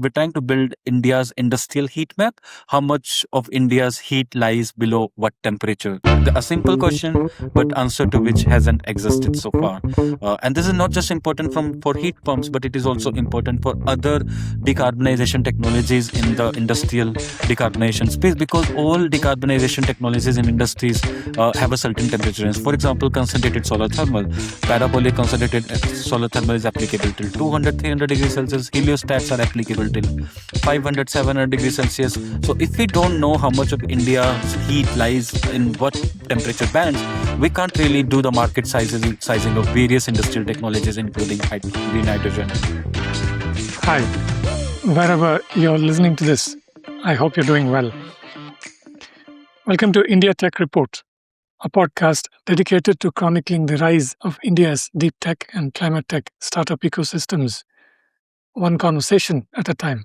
We're trying to build India's industrial heat map. How much of India's heat lies below what temperature? A simple question, but answer to which hasn't existed so far. And this is not just important for heat pumps, but it is also important for other decarbonization technologies in the industrial decarbonization space, because all decarbonization technologies in industries have a certain temperature range. For example, concentrated solar thermal, parabolic concentrated solar thermal is applicable till 200, 300 degrees Celsius. Heliostats are applicable till 500, 700 degrees Celsius. So if we don't know how much of India's heat lies in what temperature bands, we can't really do the market sizing of various industrial technologies, including green hydrogen. Hi, wherever you're listening to this, I hope you're doing well. Welcome to India Tech Report, a podcast dedicated to chronicling the rise of India's deep tech and climate tech startup ecosystems, one conversation at a time.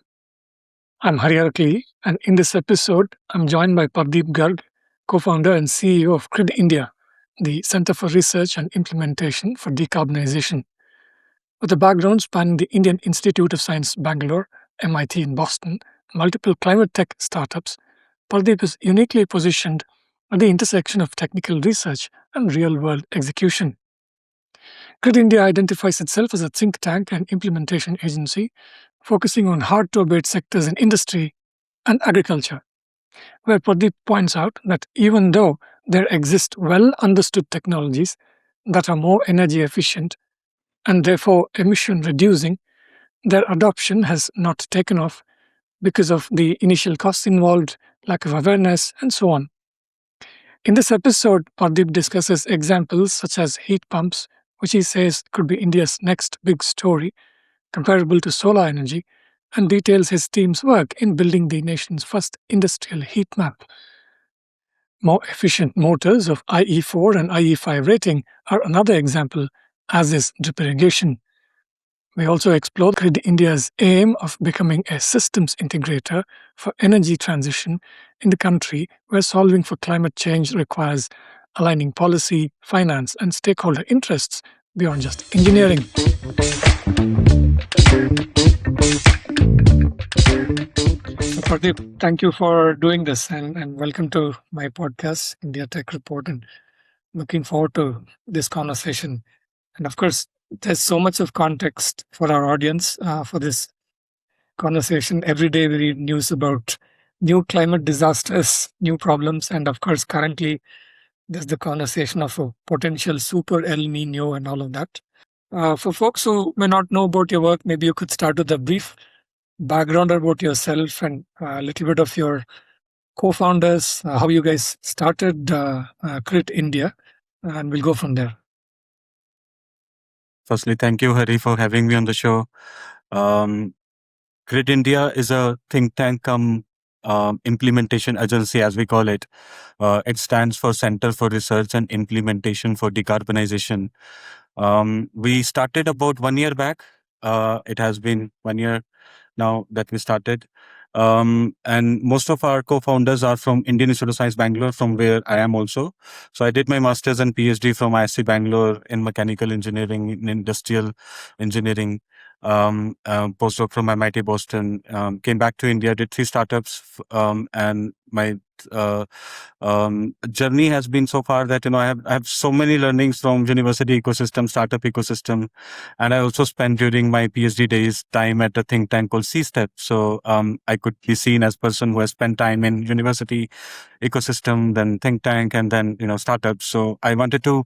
I'm Hari Arakali, and in this episode, I'm joined by Pardeep Garg, co-founder and CEO of CRID India, the Center for Research and Implementation for Decarbonisation. With a background spanning the Indian Institute of Science, Bengaluru, MIT in Boston, multiple climate tech startups, Pardeep is uniquely positioned at the intersection of technical research and real-world execution. CRID India identifies itself as a think tank and implementation agency focusing on hard-to-abate sectors in industry and agriculture, where Pardeep points out that even though there exist well-understood technologies that are more energy efficient and therefore emission reducing, their adoption has not taken off because of the initial costs involved, lack of awareness, and so on. In this episode, Pardeep discusses examples such as heat pumps, which he says could be India's next big story, comparable to solar energy, and details his team's work in building the nation's first industrial heat map. More efficient motors of IE4 and IE5 rating are another example, as is drip irrigation. We also explore CRID India's aim of becoming a systems integrator for energy transition in the country, where solving for climate change requires aligning policy, finance, and stakeholder interests beyond just engineering. So Pardeep, thank you for doing this and welcome to my podcast, India Tech Report, and looking forward to this conversation. And of course, there's so much of context for our audience for this conversation. Every day we read news about new climate disasters, new problems, and of course, currently there's the conversation of a potential super El Nino and all of that. For folks who may not know about your work, maybe you could start with a brief background about yourself and a little bit of your co-founders, how you guys started CRID India, and we'll go from there. Firstly, thank you, Hari, for having me on the show. CRID India is a think tank implementation agency, as we call it. It stands for Center for Research and Implementation for Decarbonisation. We started about 1 year back. It has been 1 year now that we started. And most of our co-founders are from Indian Institute of Science, Bangalore, from where I am also. So I did my master's and PhD from IISc Bangalore in mechanical engineering, in industrial engineering. Postdoc from MIT Boston, came back to India, did 3 startups, and my journey has been so far that I have so many learnings from university ecosystem, startup ecosystem, and I also spent during my PhD days time at a think tank called C-Step. So I could be seen as a person who has spent time in university ecosystem, then think tank, and then startups. So I wanted to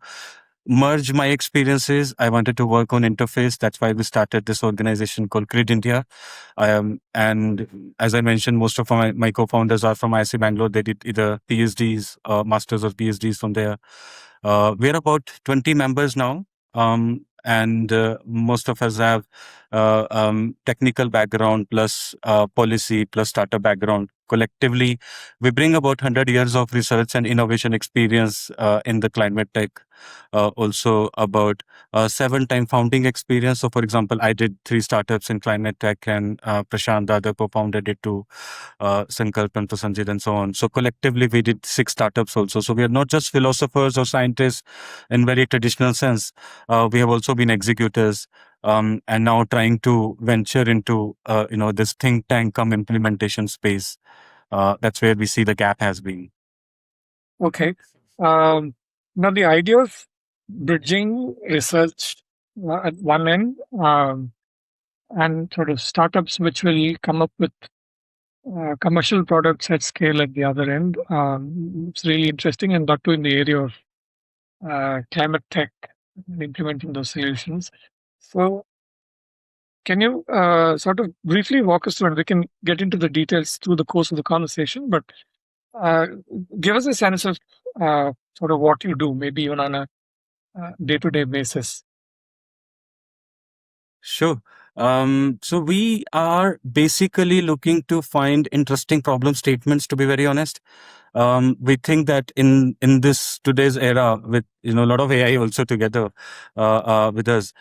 merge my experiences. I wanted to work on interface. That's why we started this organization called CRID India. And as I mentioned, most of my co-founders are from IISc Bangalore. They did either PhDs, masters or PhDs from there. We're about 20 members now. And most of us have technical background plus policy plus startup background. Collectively, we bring about 100 years of research and innovation experience in the climate tech. Also about 7-time founding experience. So for example, I did 3 startups in climate tech, and Prashant, the other co-founder, did 2, Sankalp and Prasanjit, and so on. So collectively, we did 6 startups also. So we are not just philosophers or scientists in very traditional sense. We have also been executors. and now trying to venture into this think tank come implementation space. That's where we see the gap has been. Okay. Um, Now, the idea of bridging research at one end and sort of startups which will come up with commercial products at scale at the other end, it's really interesting, and that too in the area of climate tech and implementing those solutions. So, can you sort of briefly walk us through, and we can get into the details through the course of the conversation, but uh, give us a sense of sort of what you do, maybe even on a day-to-day basis. Sure. So we are basically looking to find interesting problem statements, to be very honest. We think that in this today's era, with a lot of AI also together with us,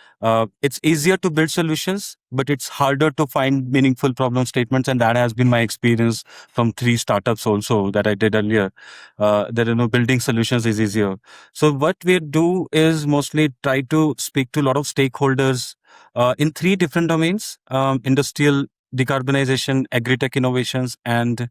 it's easier to build solutions, but it's harder to find meaningful problem statements, and that has been my experience from 3 startups also that I did earlier. That building solutions is easier. So what we do is mostly try to speak to a lot of stakeholders in 3 different domains: industrial decarbonization, agri-tech innovations, and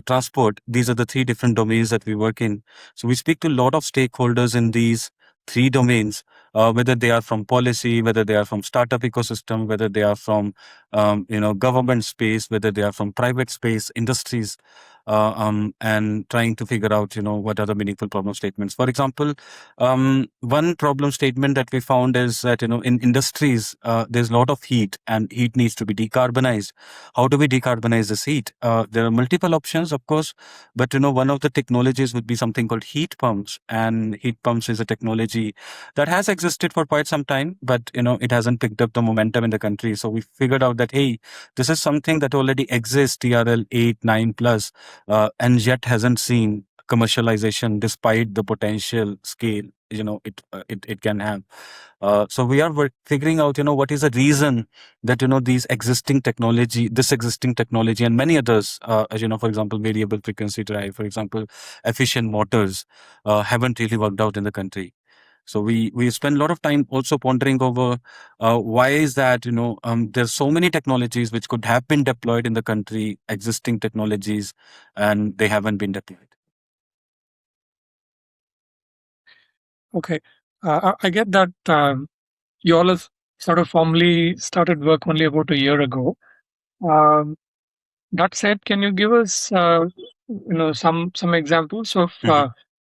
transport. These are the 3 different domains that we work in. So we speak to a lot of stakeholders in these 3 domains, whether they are from policy, whether they are from startup ecosystem, whether they are from government space, whether they are from private space, industries, and trying to figure out what are the meaningful problem statements. For example, one problem statement that we found is that in industries there's a lot of heat, and heat needs to be decarbonized. How do we decarbonize this heat? There are multiple options, of course, but one of the technologies would be something called heat pumps, and heat pumps is a technology that has existed for quite some time, but it hasn't picked up the momentum in the country. So we figured out that, hey, this is something that already exists, TRL 8 9 plus, and yet hasn't seen commercialization despite the potential scale it can have. So we are figuring out what is the reason that this existing technology and many others, as for example, variable frequency drive, for example, efficient motors, haven't really worked out in the country. So we spend a lot of time also pondering over why is that there's so many technologies which could have been deployed in the country, existing technologies, and they haven't been deployed. Okay. I get that you all have sort of formally started work only about a year ago. Um, that said, can you give us some examples of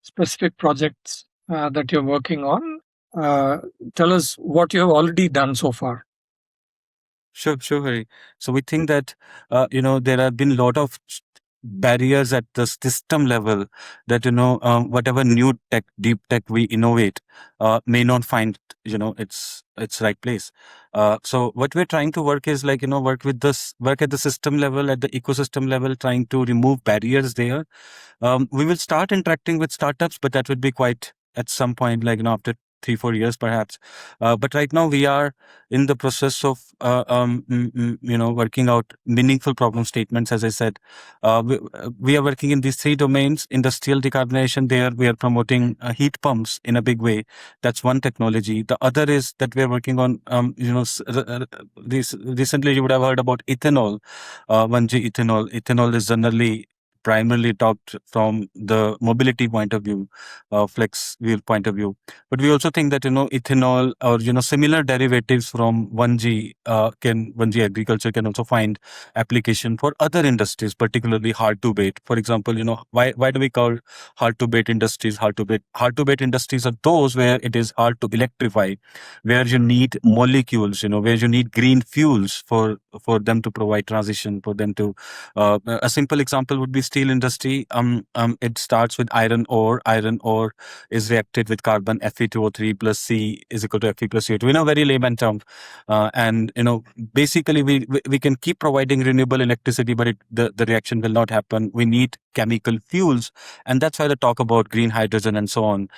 specific projects that you're working on? Uh, Tell us what you have already done so far. Sure, Hari. So we think that there have been a lot of barriers at the system level that whatever new tech, deep tech we innovate may not find its right place. So what we're trying to work is work at the system level, at the ecosystem level, trying to remove barriers there. We will start interacting with startups, but that would be quite at some point, after 3-4 years perhaps. But right now we are in the process of working out meaningful problem statements. As I said, we are working in these 3 domains: industrial decarbonization. There we are promoting heat pumps in a big way. That's one technology. The other is that we are working on recently you would have heard about ethanol. 1G ethanol. Ethanol is generally primarily talked from the mobility point of view, flex wheel point of view. But we also think that ethanol or similar derivatives from 1G 1G agriculture can also find application for other industries, particularly hard to abate. For example, why do we call hard to abate industries hard to abate? Hard to abate industries are those where it is hard to electrify, where you need molecules, where you need green fuels for them to provide transition, for them to a simple example would be steel industry. It starts with iron ore. Iron ore is reacted with carbon, Fe2O3 plus C is equal to Fe plus CO2 in a very layman term. And basically we can keep providing renewable electricity, but the reaction will not happen. We need chemical fuels, and that's why they talk about green hydrogen and so on.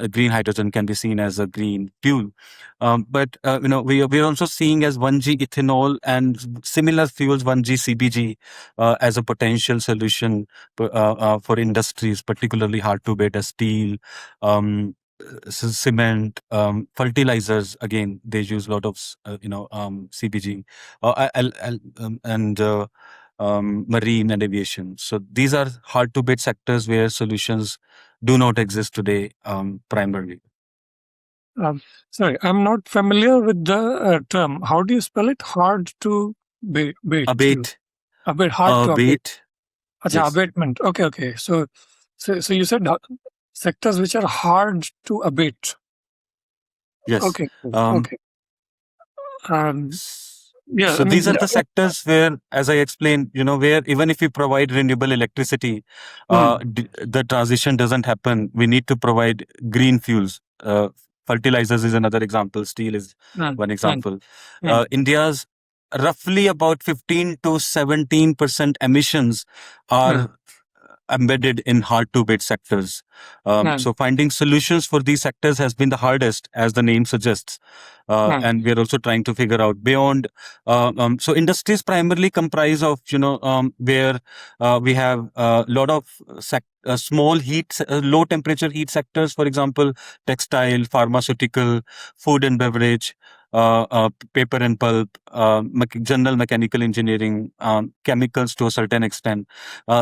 Green hydrogen can be seen as a green fuel. But we are also seeing as 1G ethanol and similar fuels, 1G CBG, as a potential solution for industries, particularly hard to abate as steel, cement, fertilizers. Again, they use a lot of CBG, and marine and aviation. So these are hard to beat sectors where solutions do not exist today, primarily. Um, Sorry, I'm not familiar with the term. How do you spell it? Hard to bait. Abate, Abate. Hard to abate. bait. Acha, Yes, abatement. Okay, okay. So you said sectors which are hard to abate. yes. Okay, Um, okay. Um, yeah, So I mean, these are the sectors where, as I explained, where even if we provide renewable electricity, mm, the transition doesn't happen. We need to provide green fuels. Fertilizers is another example. Steel is mm, one mm, example. mm, India's roughly about 15 to 17% emissions mm, are embedded in hard to abate sectors. mm, So finding solutions for these sectors has been the hardest, as the name suggests. mm, And we're also trying to figure out beyond. So industries primarily comprise of, where we have a lot of small heat, low temperature heat sectors, for example, textile, pharmaceutical, food and beverage, paper and pulp, general mechanical engineering, chemicals to a certain extent.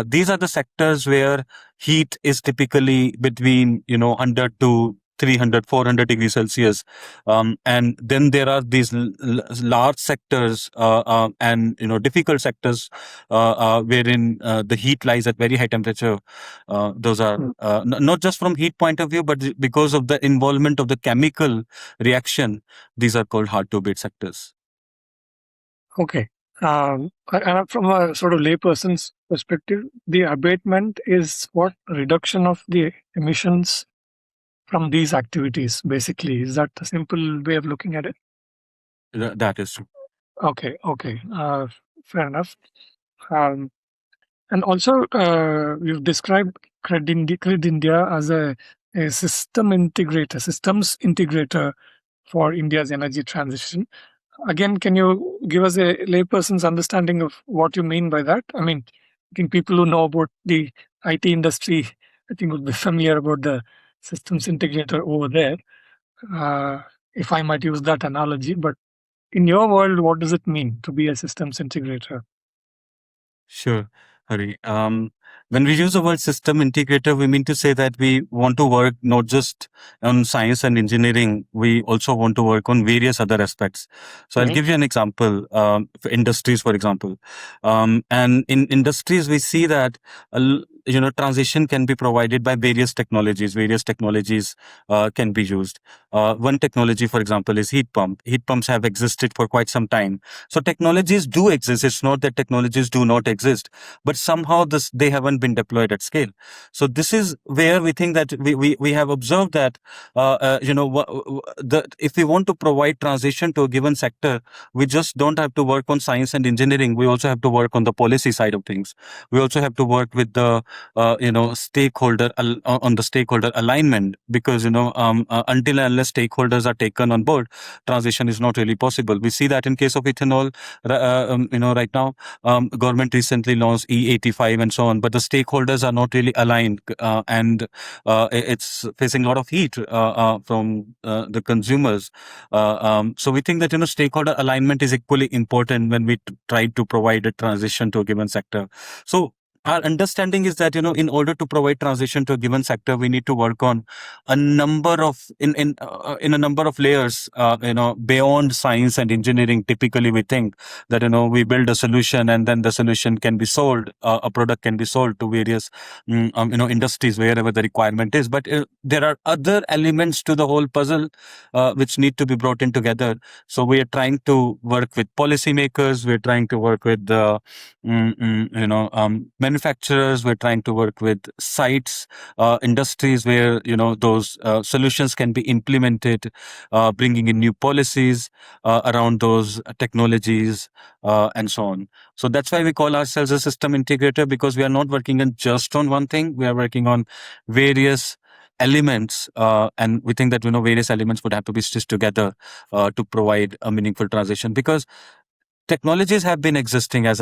These are the sectors where heat is typically between 100 to 300, 400 degrees Celsius. And then there are these large sectors, and difficult sectors, wherein the heat lies at very high temperature. Those are mm. not just from heat point of view, but because of the involvement of the chemical reaction. These are called hard to abate sectors. Okay. And from a sort of layperson's perspective, the abatement is what reduction of the emissions from these activities, basically. Is that a simple way of looking at it? That is true. Okay, okay. Fair enough. Um, and also, you've described CRID India as a systems integrator for India's energy transition. Again, can you give us a layperson's understanding of what you mean by that? I mean, I think people who know about the IT industry, I think, would be familiar about the systems integrator over there, uh, if I might use that analogy. But in your world, what does it mean to be a systems integrator? Sure, Hari. When we use the word system integrator, we mean to say that we want to work not just on science and engineering, we also want to work on various other aspects. So I'll Mhm. give you an example, for industries, for example. And in industries, we see that, transition can be provided by various technologies. Various technologies can be used. One technology, for example, is heat pump. Heat pumps have existed for quite some time. So technologies do exist. It's not that technologies do not exist, but somehow they haven't been deployed at scale. So this is where we think that we have observed that, if we want to provide transition to a given sector, we just don't have to work on science and engineering. We also have to work on the policy side of things. We also have to work with the on the stakeholder alignment, because until and unless stakeholders are taken on board, transition is not really possible. We see that in case of ethanol, right now, government recently launched E85 and so on, but the stakeholders are not really aligned, and it's facing a lot of heat from the consumers. So we think that stakeholder alignment is equally important when we try to provide a transition to a given sector. So our understanding is that in order to provide transition to a given sector, we need to work on a number of in a number of layers, beyond science and engineering. Typically we think that we build a solution and then the solution can be sold, a product can be sold to various industries wherever the requirement is, but there are other elements to the whole puzzle, which need to be brought in together. So we are trying to work with policymakers, we're trying to work with the manufacturers, we're trying to work with sites, industries where those solutions can be implemented, bringing in new policies around those technologies, and so on. So that's why we call ourselves a system integrator, because we are not working on just on one thing. We are working on various elements, and we think that various elements would have to be stitched together to provide a meaningful transition, because technologies have been existing, as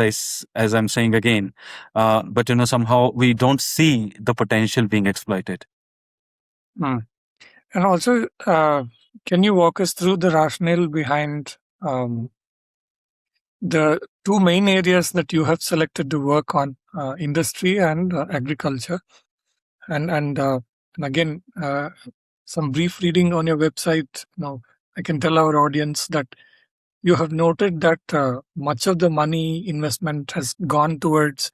I'm saying again, but somehow we don't see the potential being exploited. Mm. And also, can you walk us through the rationale behind the two main areas that you have selected to work on, industry and agriculture? And again, some brief reading on your website. Now, I can tell our audience that you have noted that much of the money investment has gone towards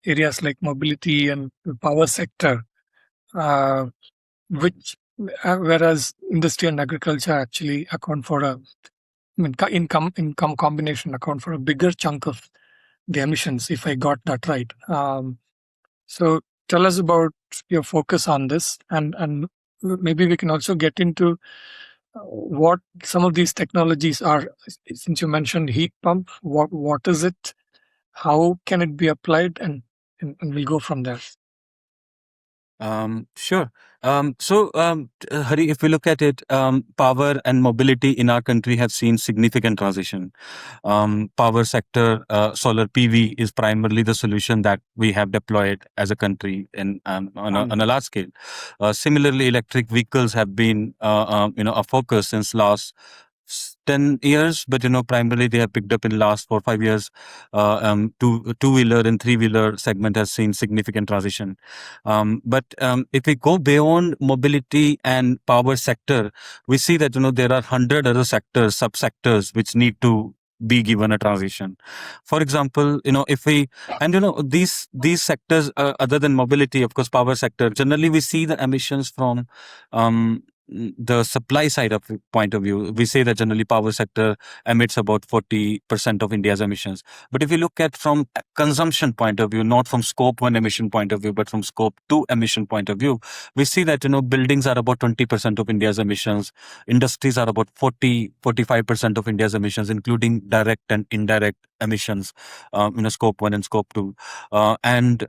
areas like mobility and the power sector, uh, which whereas industry and agriculture actually account for a, I mean, income combination account for a bigger chunk of the emissions, if I got that right. So tell us about your focus on this, and maybe we can also get into what some of these technologies are. Since you mentioned heat pump, what is it? How can it be applied? And we'll go from there. Sure. Hari, if we look at it, power and mobility in our country have seen significant transition. Power sector, solar PV is primarily the solution that we have deployed as a country on a large scale. Similarly, electric vehicles have been a focus since last 10 years, but primarily they have picked up in last 4 or 5 years. Two-wheeler and three-wheeler segment has seen significant transition. But if we go beyond mobility and power sector, we see that there are 100 other sectors, subsectors, which need to be given a transition. For example, if we and these sectors, other than mobility, of course, power sector, generally we see the emissions from um, the supply side of point of view. We say that generally power sector emits about 40% of India's emissions. But if you look at from a consumption point of view, not from scope 1 emission point of view, but from scope 2 emission point of view, we see that buildings are about 20% of India's emissions. Industries are about 45% of India's emissions, including direct and indirect emissions, scope 1 and scope 2. And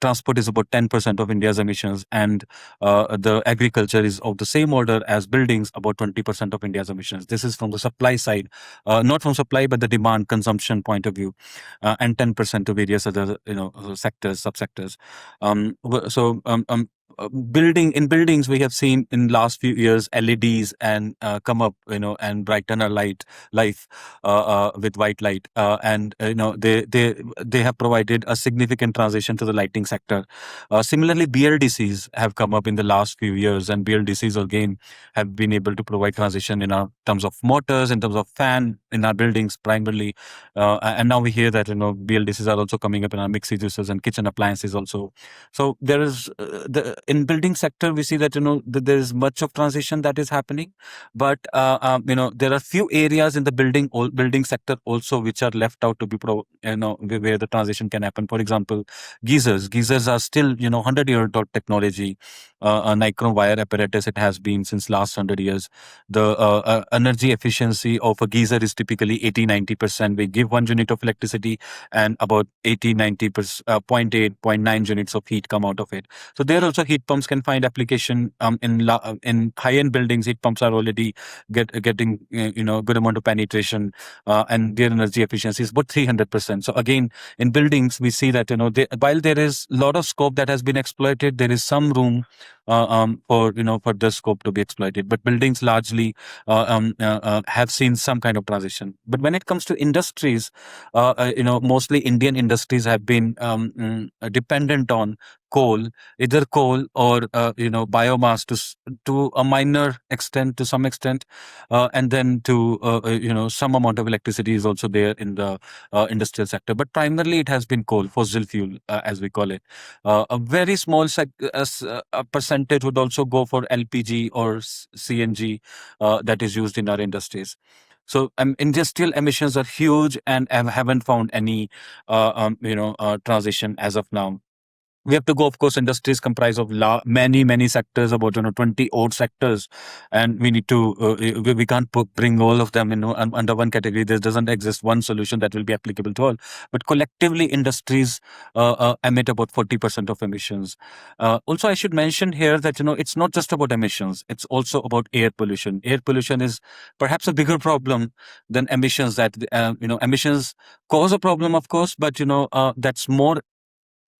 transport is about 10% of India's emissions, and the agriculture is of the same order as buildings, about 20% of India's emissions. This is from the supply side, not from supply, but the demand consumption point of view, and 10% of various other sectors, subsectors. Buildings, we have seen in last few years LEDs and come up, and brighten our life with white light, and they have provided a significant transition to the lighting sector. Similarly, BLDCs have come up in the last few years, and BLDCs again have been able to provide transition in our terms of motors, in terms of fan in our buildings primarily, and now we hear that BLDCs are also coming up in our mixie juicers and kitchen appliances also. So there is in building sector we see that there is much of transition that is happening, but there are few areas in the building sector also which are left out to be where the transition can happen. For example, geysers are still 100-year-old technology. A nichrome wire apparatus, it has been since last 100 years. The energy efficiency of a geyser is typically 80-90%. We give 1 unit of electricity and about 80-90%, 0.8 0.9 units of heat come out of it. So there also heat pumps can find application in high-end buildings. Heat pumps are already getting good amount of penetration, and their energy efficiency is about 300%. So again, in buildings we see that while there is a lot of scope that has been exploited, there is some room for the scope to be exploited. But buildings largely have seen some kind of transition. But when it comes to industries, mostly Indian industries have been dependent on coal, either coal or biomass to a minor extent, to some extent, and then to some amount of electricity is also there in the industrial sector. But primarily it has been coal, fossil fuel, as we call it. A very small percentage would also go for LPG or CNG that is used in our industries. So industrial emissions are huge and haven't found any transition as of now. We have to go, of course, industries comprise of many sectors, about 20 odd sectors, and we need to we can't bring all of them under one category. There doesn't exist one solution that will be applicable to all, but collectively industries emit about 40% of emissions. Also, I should mention here that it's not just about emissions, it's also about air pollution. Air pollution is perhaps a bigger problem than emissions. That emissions cause a problem, of course, but that's more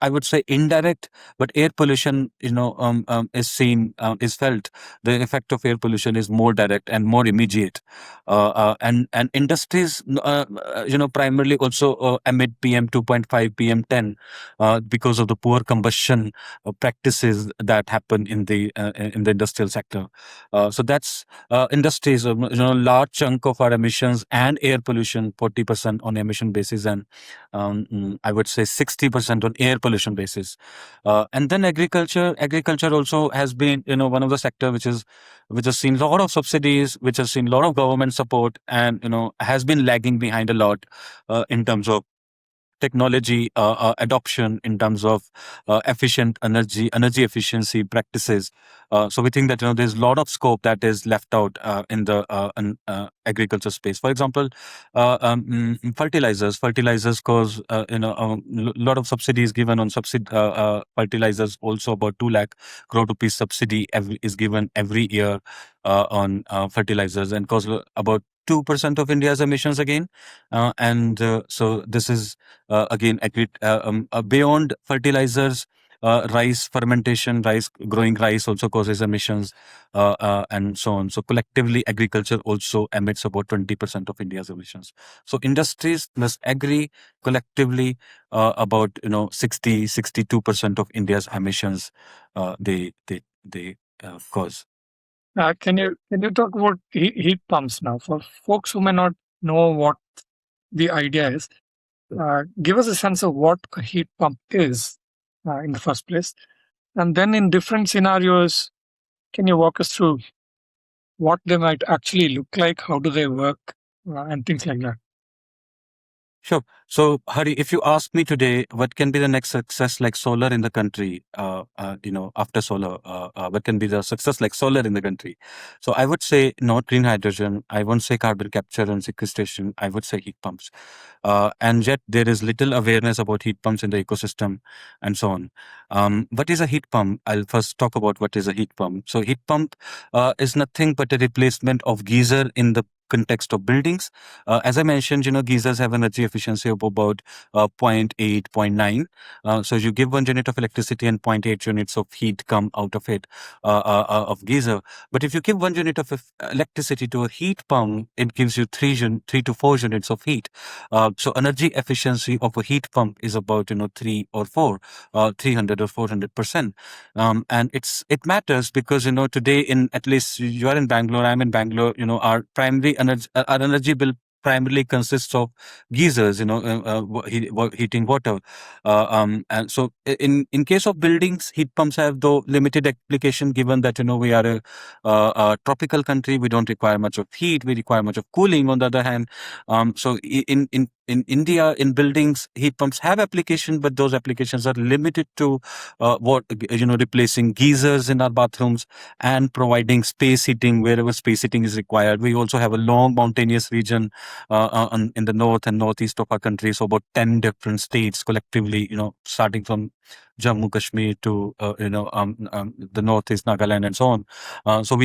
I would say indirect, but air pollution, is seen, is felt. The effect of air pollution is more direct and more immediate. And industries, primarily also emit PM 2.5, PM 10, because of the poor combustion practices that happen in the industrial sector. So that's industries, large chunk of our emissions and air pollution, 40% on emission basis, and I would say 60% on air pollution basis. And then agriculture also has been, one of the sector which has seen a lot of subsidies, which has seen a lot of government support, and has been lagging behind a lot in terms of technology adoption, in terms of efficient energy efficiency practices. So we think that there's a lot of scope that is left out in the agriculture space. For example, fertilizers cause lot of subsidies given on fertilizers. Also about 2 lakh crore rupees subsidy is given every year on fertilizers, and cause about 2% of India's emissions again. And so this is again beyond fertilizers. Rice fermentation, growing rice also causes emissions, and so on. So collectively, agriculture also emits about 20% of India's emissions. So industries must agree collectively about 62% of India's emissions they cause. Can you talk about heat pumps now for folks who may not know what the idea is? Give us a sense of what a heat pump is in the first place, and then in different scenarios, can you walk us through what they might actually look like, how do they work, and things like that? Sure. So, Hari, if you ask me today, what can be the next success like solar in the country? After solar, what can be the success like solar in the country? So, I would say not green hydrogen. I won't say carbon capture and sequestration. I would say heat pumps. And yet, there is little awareness about heat pumps in the ecosystem, and so on. What is a heat pump? I'll first talk about what is a heat pump. So, heat pump is nothing but a replacement of geyser in the context of buildings. As I mentioned, geysers have energy efficiency of about 0.8, zero point 0.9. So you give 1 unit of electricity and zero point 0.8 units of heat come out of it, of geyser. But if you give 1 unit of electricity to a heat pump, it gives you 3 to 4 units of heat. So energy efficiency of a heat pump is about 3 or 4, 300 or 400%. And it matters because today, in at least you are in Bangalore, I'm in Bangalore. Our energy bill primarily consists of geysers, heating water. And so in case of buildings, heat pumps have though limited application, given that we are a tropical country. We don't require much of heat. We require much of cooling. On the other hand, so in India, in buildings, heat pumps have application, but those applications are limited to replacing geysers in our bathrooms and providing space heating wherever space heating is required. We also have a long mountainous region in the north and northeast of our country. So about 10 different states collectively, starting from Jammu Kashmir to the northeast Nagaland and so on. So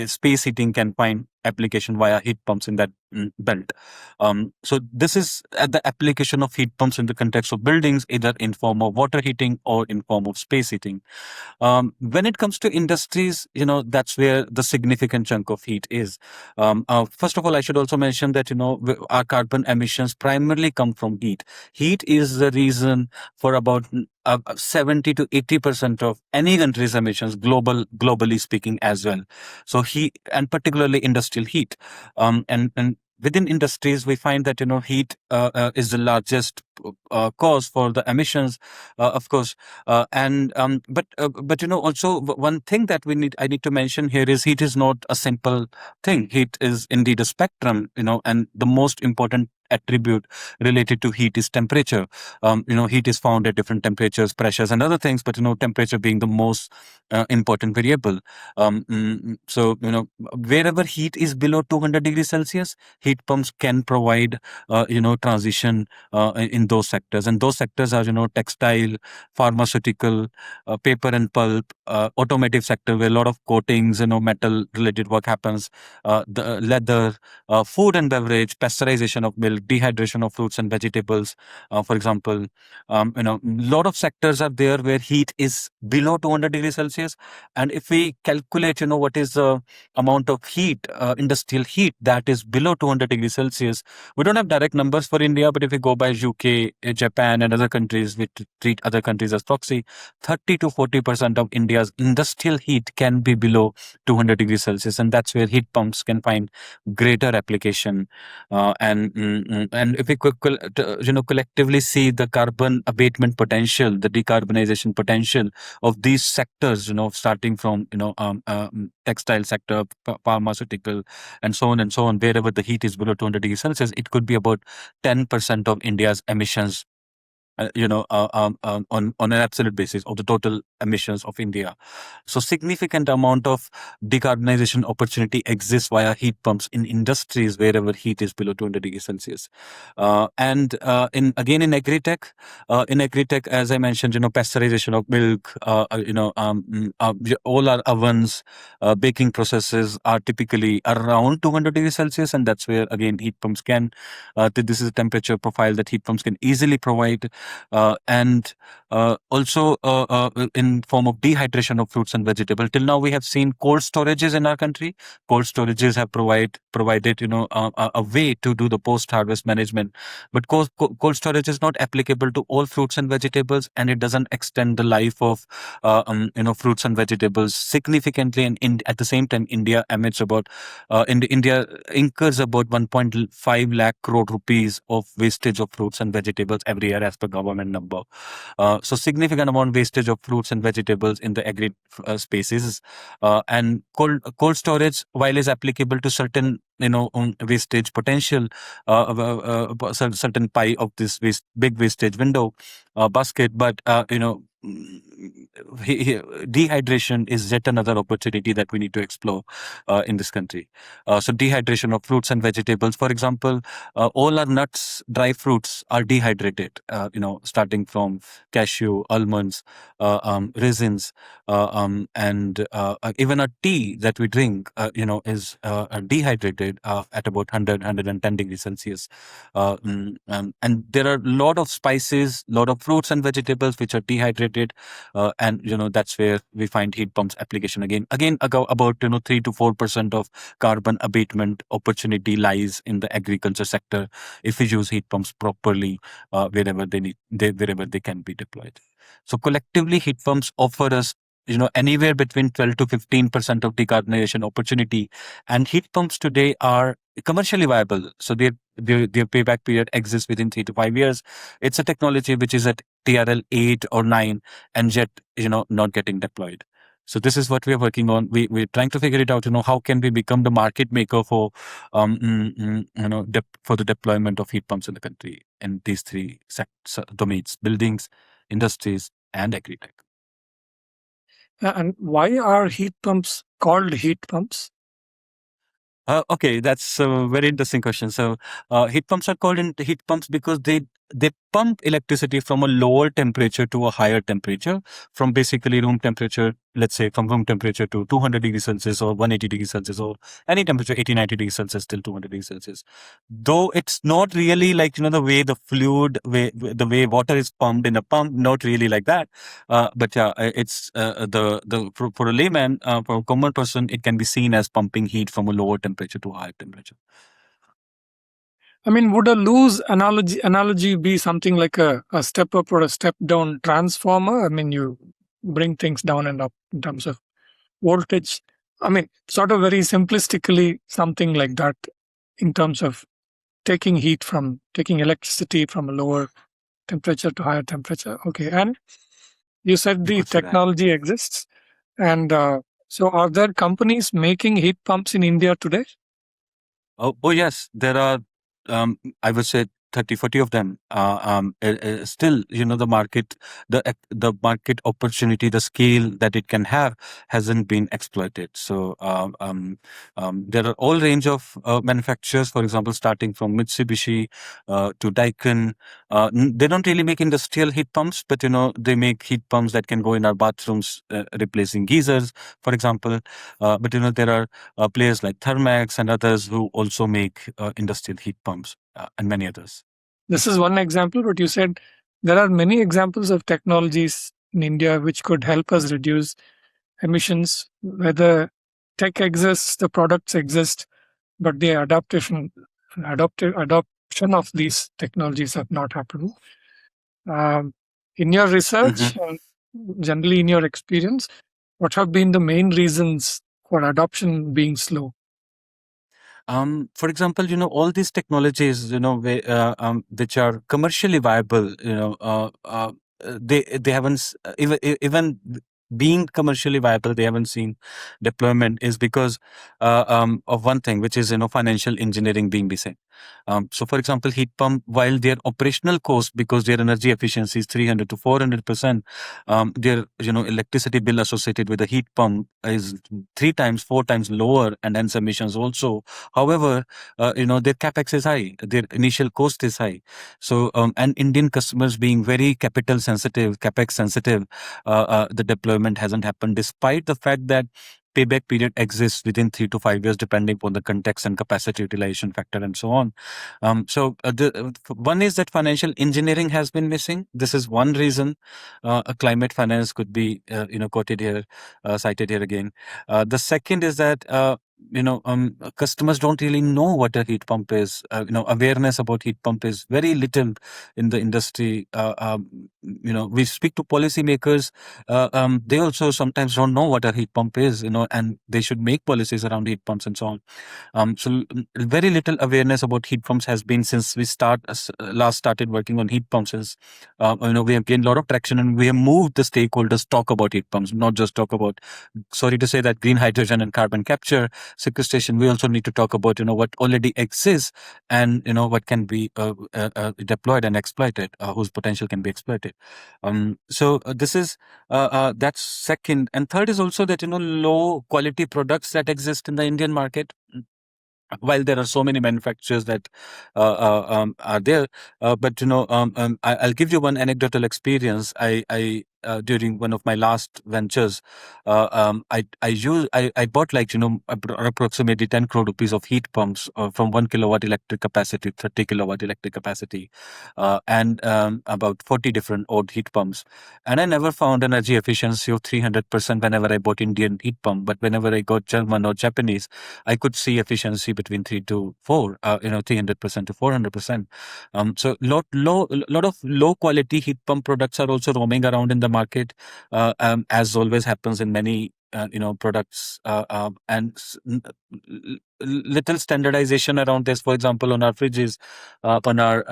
space heating can find application via heat pumps in that belt. So this is at the application of heat pumps in the context of buildings, either in form of water heating or in form of space heating. When it comes to industries, that's where the significant chunk of heat is. First of all, I should also mention that our carbon emissions primarily come from heat. Heat is the reason for about 70 to 80% of any country's emissions, globally speaking, as well. So heat, and particularly industrial heat, and within industries, we find that heat is the largest cause for the emissions, of course. But also one thing that I need to mention here is heat is not a simple thing. Heat is indeed a spectrum, and the most important attribute related to heat is temperature. Heat is found at different temperatures, pressures, and other things, but temperature being the most important variable. So wherever heat is below 200 degrees Celsius, heat pumps can provide transition in those sectors, and those sectors are textile, pharmaceutical, paper and pulp, automotive sector, where a lot of coatings, metal related work happens, the leather, food and beverage, pasteurization of milk, dehydration of fruits and vegetables. For example, lot of sectors are there where heat is below 200 degrees Celsius. And if we calculate, what is the amount of heat, industrial heat that is below 200 degrees Celsius, we don't have direct numbers for India, but if we go by UK, Japan, and other countries, which treat other countries as proxy, 30 to 40% of India's industrial heat can be below 200 degrees Celsius, and that's where heat pumps can find greater application. And if we collectively see the carbon abatement potential, the decarbonization potential of these sectors, starting from textile sector, pharmaceutical, and so on and so on, wherever the heat is below 200 degrees Celsius, it could be about 10% of India's emissions, on an absolute basis of the total emissions of India. So significant amount of decarbonization opportunity exists via heat pumps in industries wherever heat is below 200 degrees Celsius. And in agri-tech, as I mentioned, pasteurization of milk, all our ovens, baking processes are typically around 200 degrees Celsius, and that's where again heat pumps can. This is a temperature profile that heat pumps can easily provide. And also in form of dehydration of fruits and vegetables. Till now, we have seen cold storages in our country. Cold storages have provided a way to do the post-harvest management. But cold storage is not applicable to all fruits and vegetables, and it doesn't extend the life of fruits and vegetables significantly. And at the same time, India incurs about 1.5 lakh crore rupees of wastage of fruits and vegetables every year, as per government number. So significant amount wastage of fruits and vegetables in the agri spaces. And cold storage, while is applicable to certain wastage potential, certain pie of this big wastage window basket, but dehydration is yet another opportunity that we need to explore in this country. So dehydration of fruits and vegetables, for example, all our nuts, dry fruits are dehydrated, starting from cashew, almonds, raisins, and even a tea that we drink, is dehydrated at about 110 degrees Celsius. And there are a lot of spices, lot of fruits and vegetables which are dehydrated, and that's where we find heat pumps application again. About 3 to 4% of carbon abatement opportunity lies in the agriculture sector if we use heat pumps properly, wherever they can be deployed. So collectively, heat pumps offer us anywhere between 12 to 15% of decarbonization opportunity, and heat pumps today are commercially viable. So their payback period exists within 3 to 5 years. It's a technology which is at TRL 8 or 9 and yet not getting deployed. So this is what we are working on. We're trying to figure it out. How can we become the market maker for for the deployment of heat pumps in the country in these three domains: buildings, industries, and agri-tech. And why are heat pumps called heat pumps? Okay, that's a very interesting question. So, heat pumps are called heat pumps because they pump electricity from a lower temperature to a higher temperature, from basically room temperature, let's say from room temperature to 200 degrees Celsius or 180 degrees Celsius, or any temperature 80, 90 degrees Celsius till 200 degrees Celsius. Though it's not really like the way the way water is pumped in a pump, not really like that. But yeah, it's for a layman, for a common person, it can be seen as pumping heat from a lower temperature to a higher temperature. I mean, would a loose analogy be something like a step up or a step down transformer? I mean, you bring things down and up in terms of voltage. I mean, sort of very simplistically, something like that in terms of taking electricity from a lower temperature to higher temperature. Okay. And you said the technology exists. And so are there companies making heat pumps in India today? Oh yes, there are. I would say 30, 40 of them. Still, the market, the market opportunity, the scale that it can have hasn't been exploited. So there are all range of manufacturers. For example, starting from Mitsubishi to Daikin. They don't really make industrial heat pumps, but they make heat pumps that can go in our bathrooms, replacing geysers, for example. But there are players like Thermax and others who also make industrial heat pumps. and many others. This is one example, but you said there are many examples of technologies in India which could help us reduce emissions. Whether tech exists, the products exist, but the adoption of these technologies have not happened. Um, in your Mm-hmm. research and generally in your experience, what have been the main reasons for adoption being slow? For example, all these technologies, which are commercially viable, they haven't even being commercially viable, they haven't seen deployment is because of one thing, which is financial engineering being missing. So, for example, heat pump, while their operational cost, because their energy efficiency is 300 to 400%, their electricity bill associated with the heat pump is 3 times, 4 times lower, and hence emissions also. However, their capex is high, their initial cost is high. So, and Indian customers being very capital sensitive, capex sensitive, the deployment hasn't happened, despite the fact that payback period exists within 3 to 5 years, depending upon the context and capacity utilization factor and so on. One is that financial engineering has been missing. This is one reason. A climate finance could be, quoted here, cited here again. The second is that customers don't really know what a heat pump is. Awareness about heat pump is very little in the industry. We speak to policymakers. They also sometimes don't know what a heat pump is. And they should make policies around heat pumps and so on. Very little awareness about heat pumps has been since we last started working on heat pumps. We have gained a lot of traction, and we have moved the stakeholders talk about heat pumps, not just talk about, sorry to say, that green hydrogen and carbon capture, sequestration. We also need to talk about what already exists, and what can be deployed and exploited, whose potential can be exploited. This is that's second. And third is also that low quality products that exist in the Indian market. While there are so many manufacturers that are there, but I'll give you one anecdotal experience. I during one of my last ventures, I bought approximately 10 crore rupees of heat pumps from 1 kilowatt electric capacity, 30 kilowatt electric capacity, and about 40 different odd heat pumps. And I never found energy efficiency of 300% whenever I bought Indian heat pump, but whenever I got German or Japanese, I could see efficiency between 300% to 400%. So lot of low quality heat pump products are also roaming around in the market, as always happens in many products, little standardization around this. For example, on our fridges, on our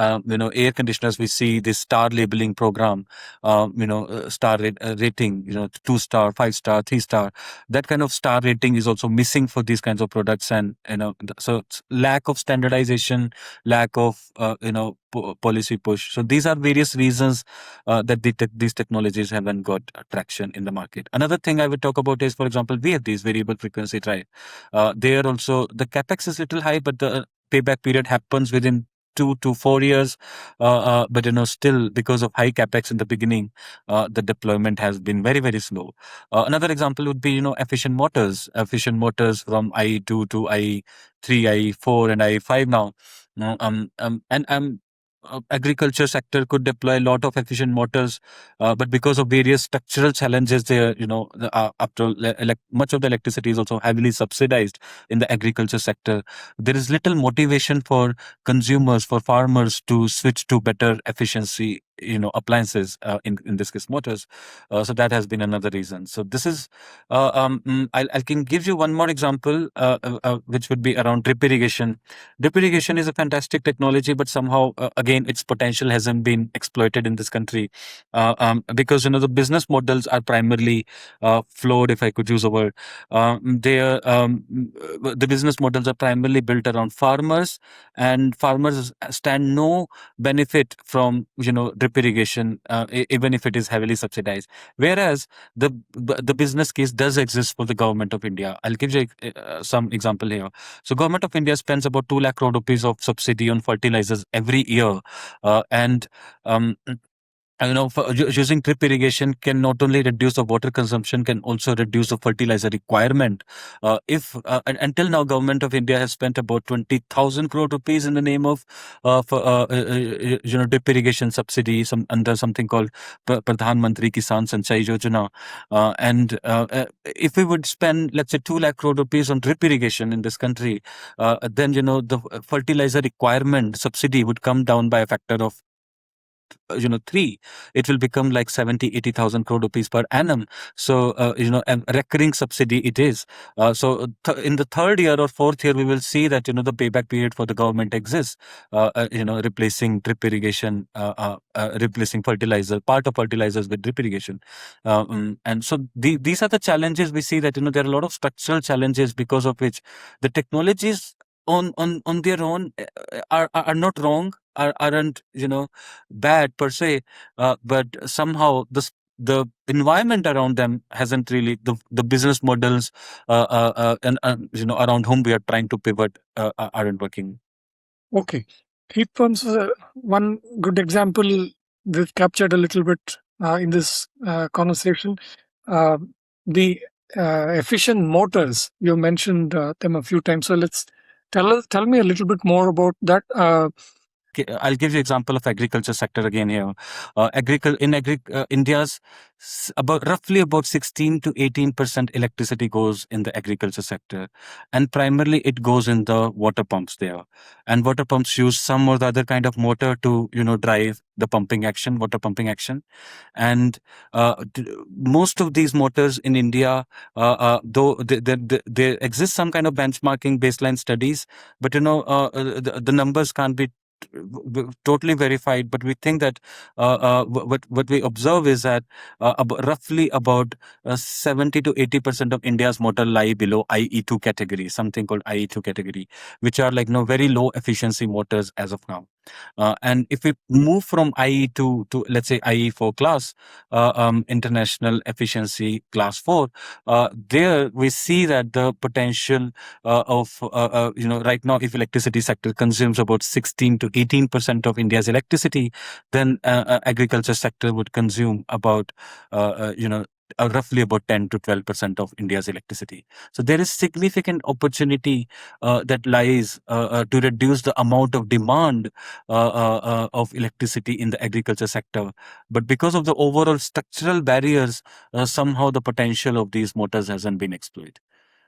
air conditioners, we see this star labeling program, star rating, 2 star, 5 star, 3 star. That kind of star rating is also missing for these kinds of products, and so it's lack of standardization, lack of policy push. So these are various reasons that these technologies haven't got traction in the market. Another thing I would talk about is, for example, we have these variable frequency drive. There also the capex is little high, but the payback period happens within 2 to 4 years. But still, because of high capex in the beginning, the deployment has been very, very slow. Another example would be efficient motors. Efficient motors from IE2 to IE3, IE4, and IE5 now. And agriculture sector could deploy a lot of efficient motors, but because of various structural challenges there, much of the electricity is also heavily subsidized in the agriculture sector. There is little motivation for consumers, for farmers, to switch to better efficiency appliances, in this case motors. So that has been another reason. So this is I can give you one more example, which would be around drip irrigation. Drip irrigation is a fantastic technology, but somehow again its potential hasn't been exploited in this country, because the business models are primarily flawed, if I could use a word. The business models are primarily built around farmers, and farmers stand no benefit from drip irrigation, even if it is heavily subsidized. Whereas the business case does exist for the government of India. I'll give you some example here. So government of India spends about 2 lakh crore rupees of subsidy on fertilizers every year, and Using drip irrigation can not only reduce the water consumption, can also reduce the fertilizer requirement. If Until now, government of India has spent about 20,000 crore rupees in the name of drip irrigation subsidy, under something called Pradhan Mantri Kisan Sanchai Yojana. And if we would spend, let's say, 2 lakh crore rupees on drip irrigation in this country, then the fertilizer requirement subsidy would come down by a factor of 3. It will become like 70-80,000 crore rupees per annum. So a recurring subsidy it is. In the third year or fourth year, we will see that the payback period for the government exists. Replacing drip irrigation, replacing fertilizer, part of fertilizers with drip irrigation. And so these are the challenges we see, that there are a lot of structural challenges because of which the technologies on their own are not wrong, aren't bad per se, but somehow the environment around them hasn't really, the business models and around whom we are trying to pivot aren't working. Okay. Heat pumps, one good example we've captured a little bit in this conversation. The efficient motors, you mentioned them a few times. So let's tell me a little bit more about that. I'll give you example of agriculture sector again here. India's roughly about 16 to 18% electricity goes in the agriculture sector, and primarily it goes in the water pumps there. And water pumps use some or the other kind of motor to drive the water pumping action. And most of these motors in India, though there exists some kind of benchmarking baseline studies, but the numbers can't be totally verified, but we think that what we observe is that roughly about 70 to 80% of India's motor lie below IE2 category, something called IE2 category, which are like very low efficiency motors as of now. And if we move from IE2 to, let's say, IE4 class, international efficiency class 4, there we see that the potential of right now, if electricity sector consumes about 16 to 18% of India's electricity, then agriculture sector would consume about roughly about 10 to 12% of India's electricity. So there is significant opportunity that lies to reduce the amount of demand of electricity in the agriculture sector. But because of the overall structural barriers, somehow the potential of these motors hasn't been exploited.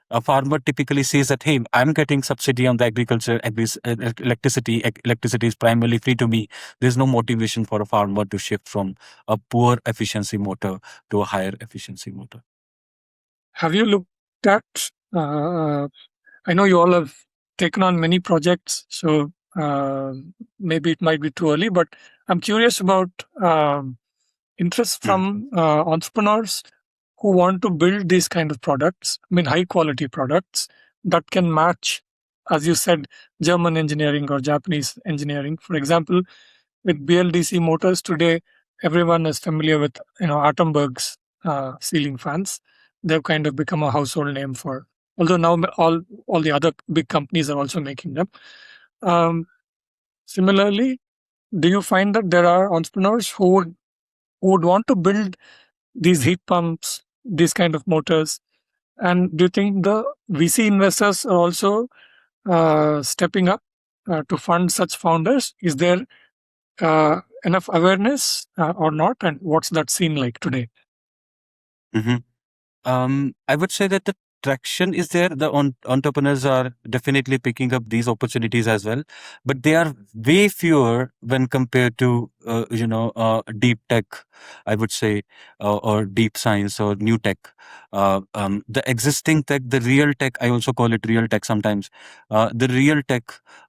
A farmer typically says that, hey, I'm getting subsidy on the agriculture, electricity. Electricity is primarily free to me. There's no motivation for a farmer to shift from a poor efficiency motor to a higher efficiency motor. Have you looked at, I know you all have taken on many projects, so maybe it might be too early, but I'm curious about interest from entrepreneurs who want to build these kind of products, I mean, high quality products that can match, as you said, German engineering or Japanese engineering. For example, with BLDC motors today, everyone is familiar with Atomberg's ceiling fans. They've kind of become a household name for, although now all the other big companies are also making them. Similarly, do you find that there are entrepreneurs who would want to build these heat pumps, these kind of motors? And do you think the VC investors are also stepping up to fund such founders? Is there enough awareness or not? And what's that scene like today? I would say that the traction is there. The entrepreneurs are definitely picking up these opportunities as well, but they are way fewer when compared to deep tech, I would say, or deep science or new tech. The existing tech, the real tech, I also call it real tech sometimes. The real tech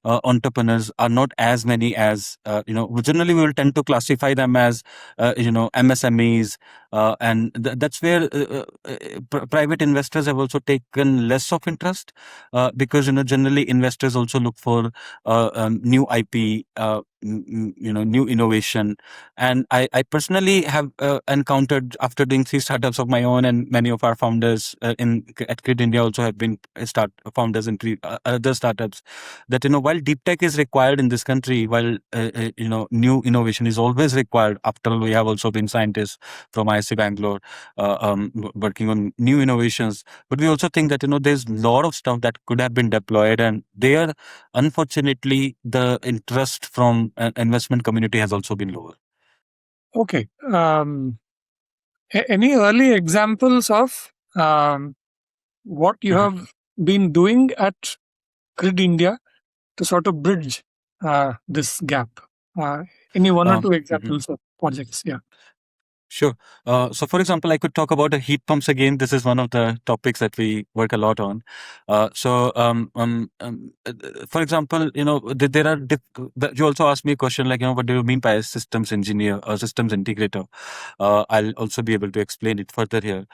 entrepreneurs are not as many as generally we will tend to classify them as MSMEs, and that's where private investors have also taken less of interest, because generally investors also look for new IP, new innovation. And I personally have encountered, after doing 3 startups of my own, and many of our founders at CRID India also have been founders in other startups, that while deep tech is required in this country, while new innovation is always required. After all, we have also been scientists from IISc Bangalore working on new innovations, but we also think that there's a lot of stuff that could have been deployed, and there, unfortunately, the interest from an investment community has also been lower. Okay. Any early examples of what you have been doing at CRID India to sort of bridge this gap? Any one or two examples of projects? Yeah. Sure. So, for example, I could talk about the heat pumps again. This is one of the topics that we work a lot on. For example, there are. You also asked me a question like, what do you mean by a systems engineer or systems integrator? I'll also be able to explain it further here.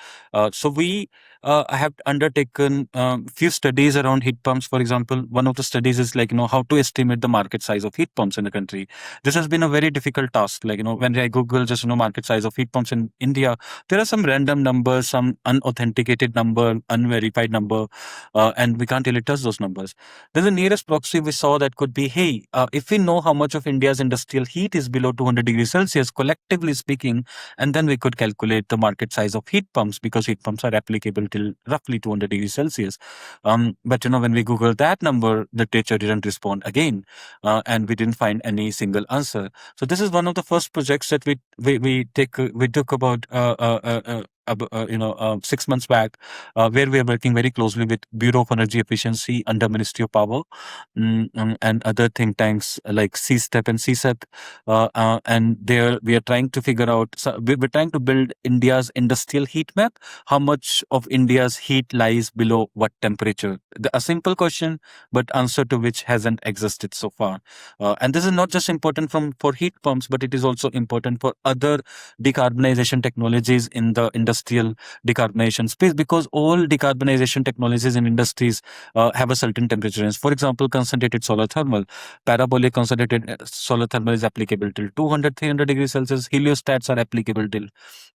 So we have undertaken few studies around heat pumps. For example, one of the studies is like, how to estimate the market size of heat pumps in the country. This has been a very difficult task. Like, when I Google just, market size of heat pumps in India, there are some random numbers, some unauthenticated number, unverified number, and we can't really trust those numbers. Then the nearest proxy we saw that could be, hey, if we know how much of India's industrial heat is below 200 degrees Celsius, collectively speaking, and then we could calculate the market size of heat pumps, because heat pumps are applicable till roughly 200 degrees Celsius. But when we Google that number, the literature didn't respond again, and we didn't find any single answer. So this is one of the first projects that we took about 6 months back, where we are working very closely with Bureau of Energy Efficiency under Ministry of Power, and other think tanks like CSTEP and CSEP, and there we are trying to figure out. So we're trying to build India's industrial heat map. How much of India's heat lies below what temperature? A simple question, but answer to which hasn't existed so far. And this is not just important for heat pumps, but it is also important for other decarbonization technologies in the industrial decarbonization space, because all decarbonization technologies in industries have a certain temperature range. For example, concentrated solar thermal, parabolic concentrated solar thermal is applicable till 200, 300 degrees Celsius. Heliostats are applicable till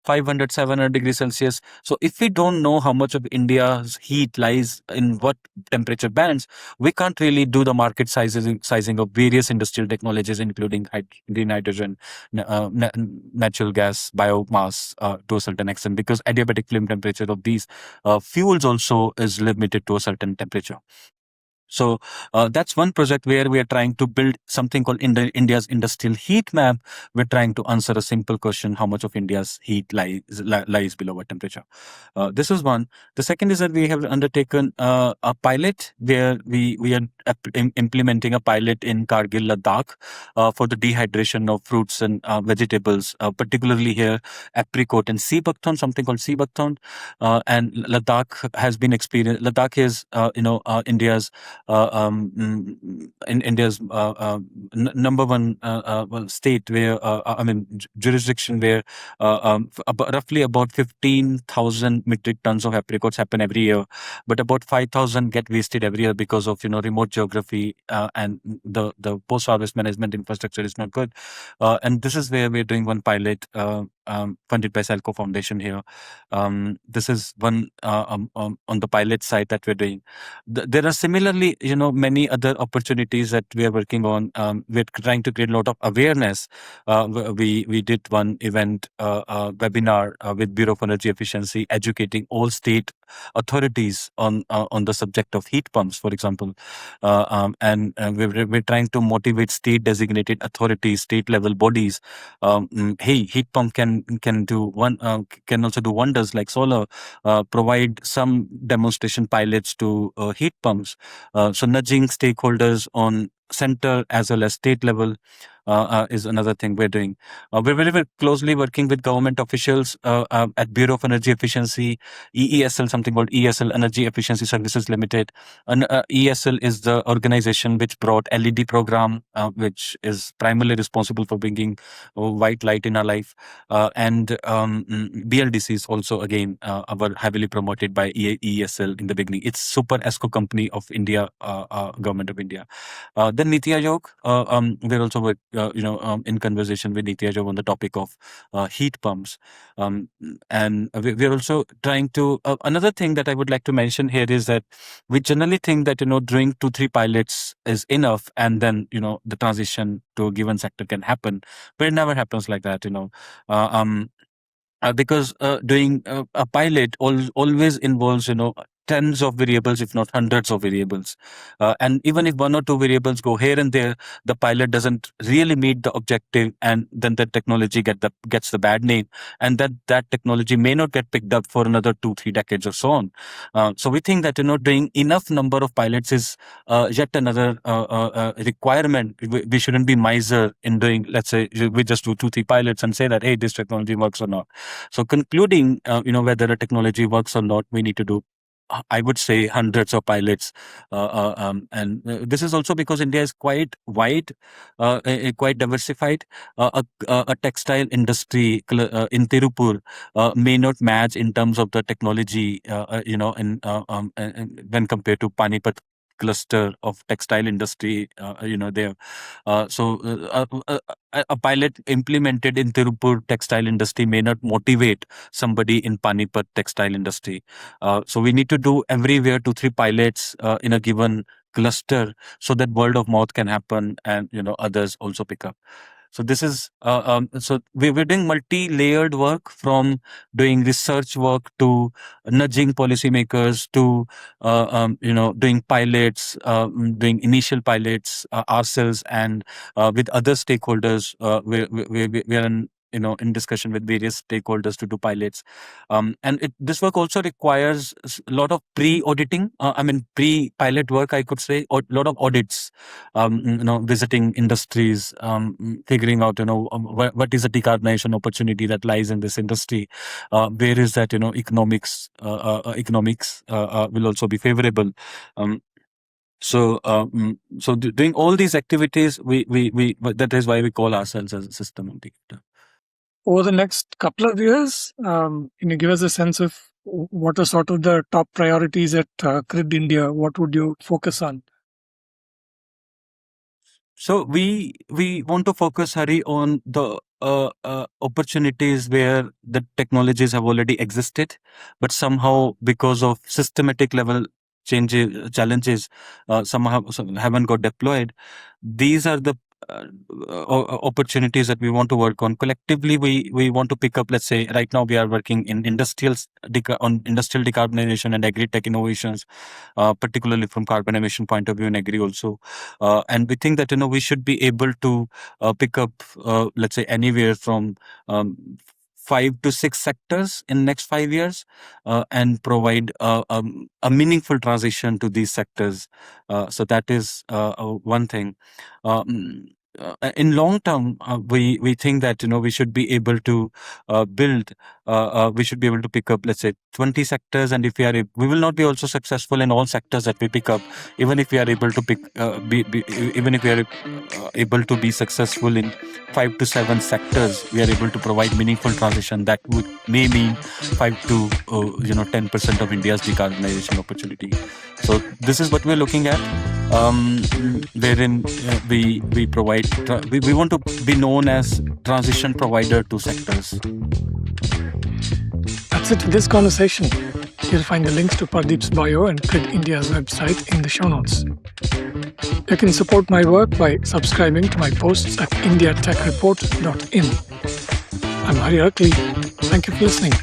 500, 700 degrees Celsius. So if we don't know how much of India's heat lies in what temperature bands, we can't really do the market sizing of various industrial technologies, including green hydrogen, natural gas, biomass, to a certain extent, because adiabatic flame temperature of these fuels also is limited to a certain temperature. So that's one project where we are trying to build something called India's industrial heat map. We're trying to answer a simple question: how much of India's heat lies below what temperature? This is one. The second is that we have undertaken a pilot where we are implementing a pilot in Kargil, Ladakh, for the dehydration of fruits and vegetables, particularly here apricot and sea buckthorn, something called sea buckthorn. And Ladakh has been experienced. Ladakh is India's in India's number one state where jurisdiction where roughly about 15,000 metric tons of apricots happen every year, but about 5,000 get wasted every year because of remote geography, and the post harvest management infrastructure is not good. And this is where we're doing one pilot funded by Selco Foundation here. This is one on the pilot side that we're doing. There are similarly, many other opportunities that we are working on. We're trying to create a lot of awareness. We did one event, webinar with Bureau of Energy Efficiency, educating all state authorities on the subject of heat pumps, for example. And we're trying to motivate state designated authorities, state level bodies. Hey, heat pump can also do wonders like solar. Provide some demonstration pilots to heat pumps. So nudging stakeholders on center as well as state level is another thing we're doing. We're very closely working with government officials at Bureau of Energy Efficiency, EESL, something called ESL, Energy Efficiency Services Limited. And ESL is the organization which brought LED program, which is primarily responsible for bringing white light in our life. And BLDC is also, again, were heavily promoted by ESL in the beginning. It's super ESCO company of India, government of India. Then Niti Aayog, we're also in conversation with Niti Ajov on the topic of heat pumps. And we are also trying to, another thing that I would like to mention here is that we generally think that, doing 2-3 pilots is enough, and then, the transition to a given sector can happen, but it never happens like that, Uh, um, because doing a pilot always involves tens of variables, if not hundreds of variables, and even if one or two variables go here and there, the pilot doesn't really meet the objective, and then the technology gets the bad name, and that technology may not get picked up for another 2-3 decades or so on. So we think that doing enough number of pilots is yet another requirement. We shouldn't be miser in doing, let's say, we just do 2-3 pilots and say that, hey, this technology works or not. So concluding, whether a technology works or not, we need to do, I would say, hundreds of pilots. And this is also because India is quite wide, quite diversified. A textile industry in Tirupur may not match in terms of the technology, when compared to Panipat cluster of textile industry, there. A pilot implemented in Tirupur textile industry may not motivate somebody in Panipat textile industry. So we need to do everywhere 2-3 pilots in a given cluster, so that word of mouth can happen, and others also pick up. So this is so we're doing multi-layered work, from doing research work to nudging policymakers to doing pilots, doing initial pilots ourselves, and with other stakeholders. We are in discussion with various stakeholders to do pilots, and this work also requires a lot of pre-auditing. Pre-pilot work, I could say, a lot of audits. Visiting industries, figuring out what is the decarbonization opportunity that lies in this industry. Where is that economics will also be favorable. Doing all these activities, we that is why we call ourselves as a system integrator. Over the next couple of years, can you give us a sense of what are sort of the top priorities at CRID India? What would you focus on? So we want to focus, Hari, on the opportunities where the technologies have already existed, but somehow because of systematic level challenges, somehow haven't got deployed. These are the opportunities that we want to work on collectively. We want to pick up, let's say, right now we are working in industrial decarbonization and agri-tech innovations, particularly from carbon emission point of view, and agri also. And we think that we should be able to pick up, let's say, anywhere from 5 to 6 sectors in next 5 years, and provide a meaningful transition to these sectors. So that is one thing. In long term, we think that we should be able to build. We should be able to pick up, let's say, 20 sectors, and if we will not be also successful in all sectors that we pick up. Even if we are able to even if we are able to be successful in 5 to 7 sectors, we are able to provide meaningful transition. That may mean 5 to 10% of India's decarbonization opportunity. So this is what we're looking at, wherein we provide. We want to be known as transition provider to sectors. That's it for this conversation. You'll find the links to Pardeep's bio and CRID India's website in the show notes. You can support my work by subscribing to my posts at indiatechreport.in. I'm Hari Arakli. Thank you for listening.